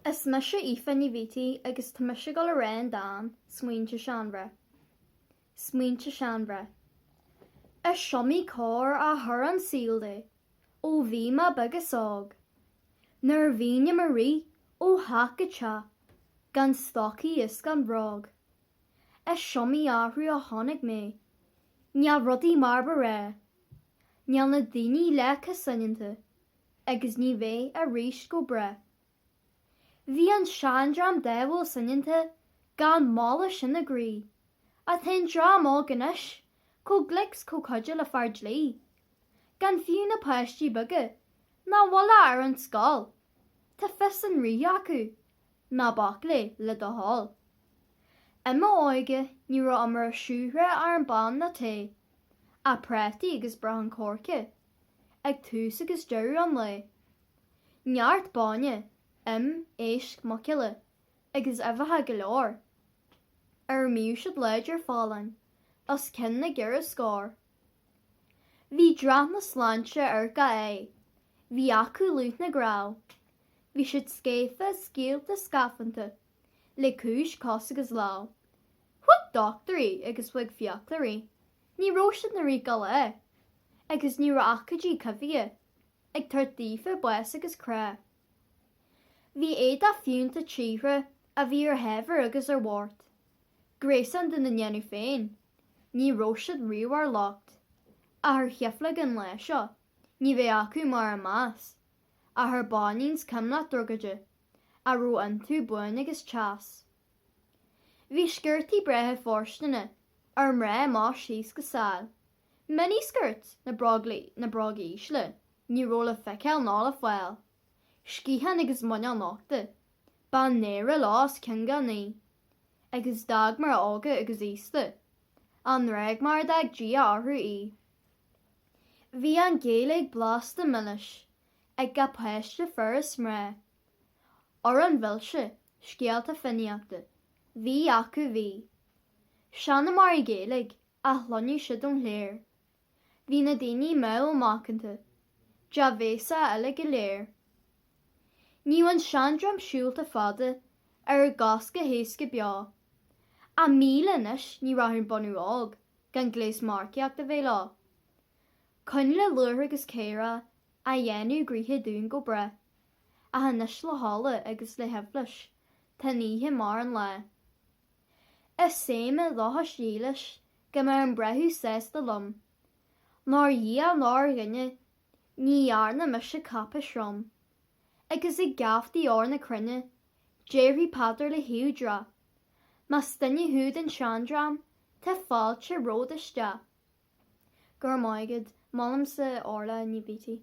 Is mis Aoife Beatty agus tá mis go le raon dáin smaointe seanbhre. Smaointe seanbhre. Is siomí cór a thur an síolda, ó bhí ma begus ág. Nuair bhíne marí ó haca te, gan stocaí is gan brág. Is siomí áhrú a tháinig mé, neall rudaí mar ba ré. Neall na daoine le cosannanta, agus ní bheith a rís go bre. Bhí an seandram deibhil sannanta gan mála sin na grí, a thain drám á ganis, có glics có cuideal le fard lí. Gan fiú na páistí buge, ná bhla ar an scáil, tá fis an rí acu, ná bacla le do hall. Ima óige ní ra amar siúthre ar an bán na té, a prétaí agus brath córca, ag tús agus deir an le. Neart báine, éisc maciile, agus bheithe go leor. Ar miú siad leidir fálainn, as cin na gur a scór. Bhí drath na sláinte ar ga é, bhí acu lút na grá. Bhí siad scéfa scéalta scafanta, le cúis cos agus lá. Thuig doctorí agus bhuig fiaclarí, ní roisiad na rí go le, agus ní ra acadí cyfia, ag tartífa bues agus cré. Bhí éad a fiúnta tíre a bhí ar hefar agus ar bhórt. Gréasan den na nnéanú féin, ní roisiad riú ar locht, a thar cheafla an le seo, ní bheith acu mar an más, a thar báníns cumna drogaide, a ro antú buin agus teas. Bhí sciirtaí brethe fórstanna, ar mré má síos go sáil. Mini scirt na brag ísle, ní róla feiceal ná le fáil. Scíhan agus muine nachta, ban néire lás cinga ní, agus dag mar ága agus ísta, an raig mar dag dí áthú í. Bhí an nGaeilge blasta milis, ag ga péiste feras mré. Or an bhilse, scialta finiachta, bhí acu bhí. Seanna mar I nGaeilge, a hlonú siad an léir. Bhí na daoine méil mácanta, ja bhésa eile go léir. Níl an seandram siúlta fada ar gasca héasca beá. A míle inis ní rathir bonú ág, gan gléis marciaach de bhéh lá. Cinn le luair agus céire a dhéanú gríthe dún go bre, a hanis le hála agus le heflis, tá níthe mar an le. Is séime látha sílis go mar an brethú sésta lom. Nár dhí a lár rinne, ní dhearna mis se cappa srom. Agus I gaftaí or na crinne, Jerry Potter le hiú dra. Mas stinne húd an seandram, tá fáilte ród iste. Gur maigid, malam sa orla ní bítí.